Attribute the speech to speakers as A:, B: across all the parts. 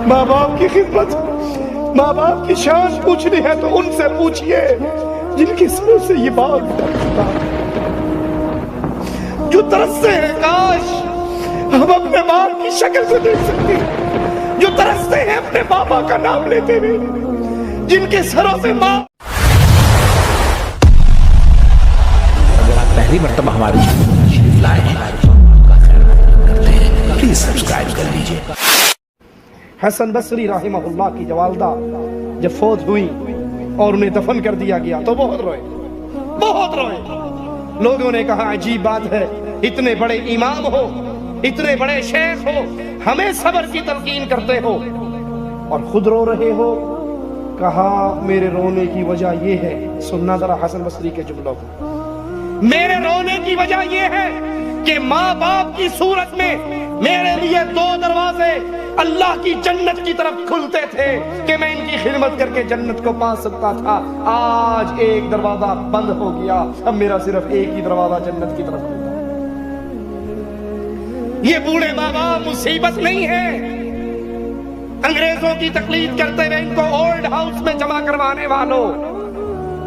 A: ماں باپ کی خدمت، ماں باپ کی شان پوچھنی ہے تو ان سے پوچھئے جن کے سروں سے یہ باغ ڈر چکا ہے، جو ترستے ہیں کاش ہم اپنے باپ کی شکل کو دیکھ سکتے ہیں، جو ترستے ہیں اپنے بابا کا نام لیتے ہوئے، جن کے سروں سے ماں۔
B: اگر آپ پہلی مرتبہ ہماری شریف لائے ہیں پلیز سبسکرائب کر لیجئے۔
A: حسن بصری رحمہ اللہ کی والدہ جب فوت ہوئی اور انہیں دفن کر دیا گیا تو بہت روئے، بہت روئے۔ لوگوں نے کہا عجیب بات ہے، اتنے بڑے امام ہو، اتنے بڑے شیخ ہو، ہمیں صبر کی تلقین کرتے ہو اور خود رو رہے ہو۔ کہا میرے رونے کی وجہ یہ ہے، سننا ذرا حسن بصری کے جملوں کو، میرے رونے کی وجہ یہ ہے کہ ماں باپ کی صورت میں میرے لیے دو دروازے اللہ کی جنت کی طرف کھلتے تھے کہ میں ان کی خدمت کر کے جنت کو پا سکتا تھا۔ آج ایک دروازہ بند ہو گیا، اب میرا صرف ایک ہی دروازہ جنت کی طرف کھلتا ہے۔ یہ بوڑھے ماں باپ مصیبت نہیں ہے، انگریزوں کی تقلید کرتے ہوئے ان کو اولڈ ہاؤس میں جمع کروانے والوں،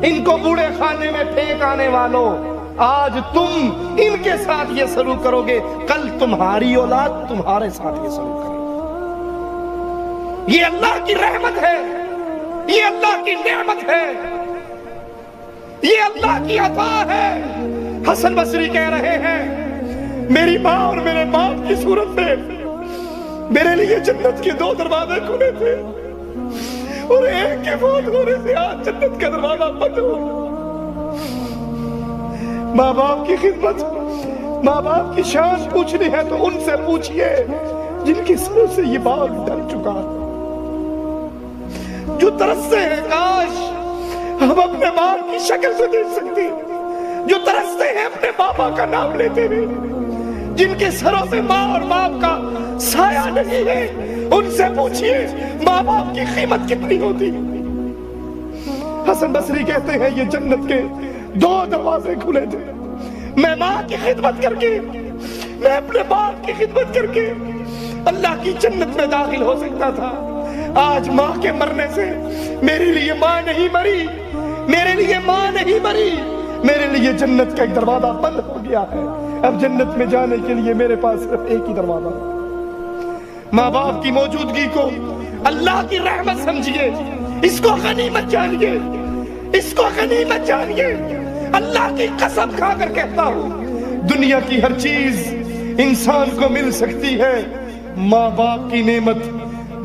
A: ان کو بوڑھے خانے میں پھینک آنے والوں، آج تم ان کے ساتھ یہ سلوک کرو گے، کل تمہاری اولاد تمہارے ساتھ یہ سلوک کرے گی۔ یہ اللہ کی رحمت ہے، یہ اللہ کی نعمت ہے، یہ اللہ کی عطا ہے۔ حسن بصری کہہ رہے ہیں میری ماں اور میرے باپ کی صورت میں میرے لیے جنت کے دو دروازے کھلے تھے اور ایک کے فوت ہونے سے آج جنت کا دروازہ بند ہو گیا۔ ماں باپ کی خدمت، ماں باپ کی شان پوچھنی ہے تو ان سے پوچھئے جن کے سروں سے یہ باغ ڈر چکا ہے، جو ترستے ہیں کاش ہم اپنے باپ کی شکل سے دیکھ سکتے ہیں، جو ترستے ہیں اپنے بابا کا نام لیتے ہوئے، جن کے سروں سے ماں اور باپ کا سایہ نہیں ہے، ان سے پوچھئے ماں باپ کی قیمت کتنی ہوتی ہے۔ حسن بصری کہتے ہیں یہ جنت کے دو دروازے کھلے تھے، میں ماں کی خدمت کر کے، میں اپنے باپ کی خدمت کر کے اللہ کی جنت میں داخل ہو سکتا تھا۔ آج ماں کے مرنے سے میرے لیے ماں نہیں مری، میرے لیے ماں نہیں مری، میرے لیے جنت کا ایک دروازہ بند ہو گیا ہے۔ اب جنت میں جانے کے لیے میرے پاس صرف ایک ہی دروازہ ہے۔ ماں باپ کی موجودگی کو اللہ کی رحمت سمجھیے، اس کو غنیمت جانیے، اس کو غنیمت جانیے۔ اللہ کی قسم کھا کر کہتا ہوں دنیا کی ہر چیز انسان کو مل سکتی ہے، ماں باپ کی نعمت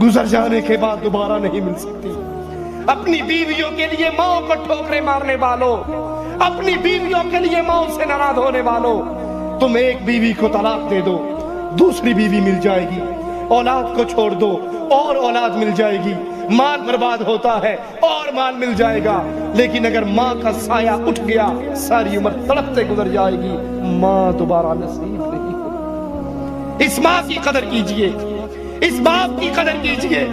A: گزر جانے کے بعد دوبارہ نہیں مل سکتی۔ اپنی بیویوں کے لیے ماں کو ٹھوکریں مارنے والوں، اپنی بیویوں کے لیے ماں سے ناراض ہونے والوں، تم ایک بیوی کو طلاق دے دو، دوسری بیوی مل جائے گی، اولاد کو چھوڑ دو اور اولاد مل جائے گی، مال برباد ہوتا ہے اور مال مل جائے گا، لیکن اگر ماں کا سایہ اٹھ گیا ساری عمر تڑپتے گزر جائے گی، ماں دوبارہ نصیب نہیں ہوگی۔ اس ماں کی قدر کیجئے، اس باپ کی قدر کیجئے۔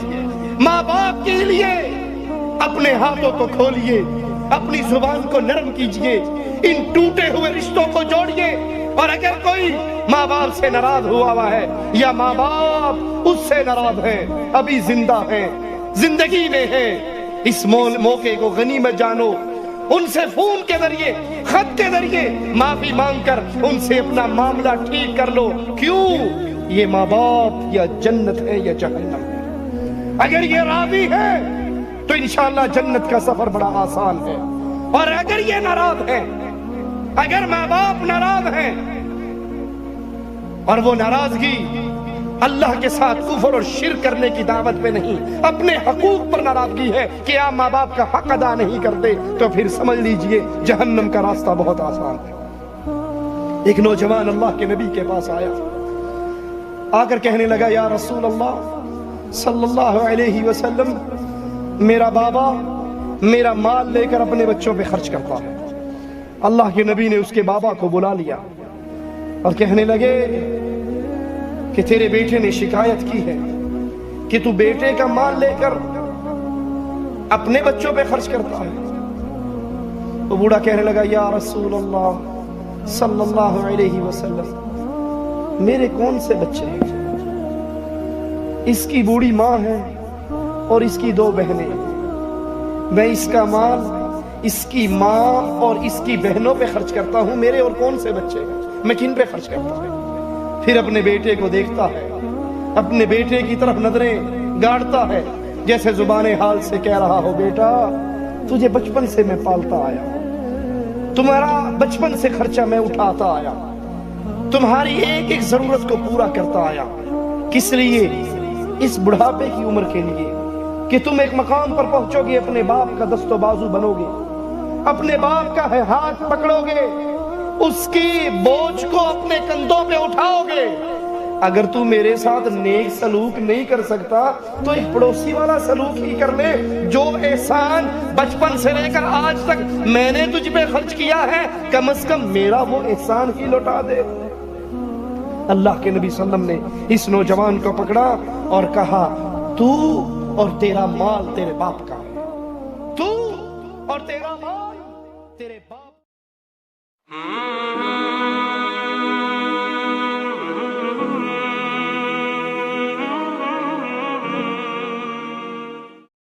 A: ماں باپ کے لیے اپنے ہاتھوں کو کھولیے، اپنی زبان کو نرم کیجئے، ان ٹوٹے ہوئے رشتوں کو جوڑیے۔ اور اگر کوئی ماں باپ سے ناراض ہوا ہے یا ماں باپ اس سے ناراض ہیں، ابھی زندہ ہیں، زندگی میں ہیں، اس موقع کو غنیمت جانو، ان سے فون کے ذریعے، خط کے ذریعے معافی مانگ کر ان سے اپنا معاملہ ٹھیک کر لو۔ کیوں؟ یہ ماں باپ یا جنت ہے یا جہنم ہے۔ اگر یہ راضی ہے تو انشاءاللہ جنت کا سفر بڑا آسان ہے، اور اگر یہ ناراض ہے، اگر ماں باپ ناراض ہیں، اور وہ ناراضگی اللہ کے ساتھ کفر اور شرک کرنے کی دعوت پہ نہیں، اپنے حقوق پر ناراضگی ہے کہ آپ ماں باپ کا حق ادا نہیں کرتے، تو پھر سمجھ لیجئے جہنم کا راستہ بہت آسان ہے۔ ایک نوجوان اللہ کے نبی کے پاس آیا، آ کر کہنے لگا یا رسول اللہ صلی اللہ علیہ وسلم، میرا بابا میرا مال لے کر اپنے بچوں پہ خرچ کرتا ہے۔ اللہ کے نبی نے اس کے بابا کو بلا لیا اور کہنے لگے کہ تیرے بیٹے نے شکایت کی ہے کہ تو بیٹے کا مال لے کر اپنے بچوں پہ خرچ کرتا ہے۔ تو بوڑھا کہنے لگا یا رسول اللہ صلی اللہ علیہ وسلم، میرے کون سے بچے ہیں؟ اس کی بوڑھی ماں ہے اور اس کی 2 بہنیں. میں اس کا مال اس کی ماں اور اس کی بہنوں پہ خرچ کرتا ہوں. میرے اور کون سے بچے ہیں, میں کن پہ خرچ کرتا ہوں؟ پھر اپنے بیٹے کو دیکھتا ہے, اپنے بیٹے کی طرف نظریں گاڑتا ہے, جیسے زبان حال سے کہہ رہا ہو, بیٹا تجھے بچپن سے میں پالتا آیا, تمہارا بچپن سے خرچہ میں اٹھاتا آیا, تمہاری ایک ایک ضرورت کو پورا کرتا آیا. کس لیے؟ اس بڑھاپے کی عمر کے لیے کہ تم ایک مقام پر پہنچو گے, اپنے باپ کا دست و بازو بنو گے, اپنے باپ کا ہاتھ پکڑو گے, اس کی بوجھ کو اپنے کندھوں پہ اٹھاؤ گے. اگر تو میرے ساتھ نیک سلوک نہیں کر سکتا تو ایک پڑوسی والا سلوک ہی کر لے. جو احسان بچپن سے لے کر آج تک میں نے تجھ پہ خرچ کیا ہے, کم از کم میرا وہ احسان ہی لوٹا دے. اللہ کے نبی صلی اللہ علیہ وسلم نے اس نوجوان کو پکڑا اور کہا, تو اور تیرا مال تیرے باپ کا ہے, تو اور تیرا مال تیرے باپ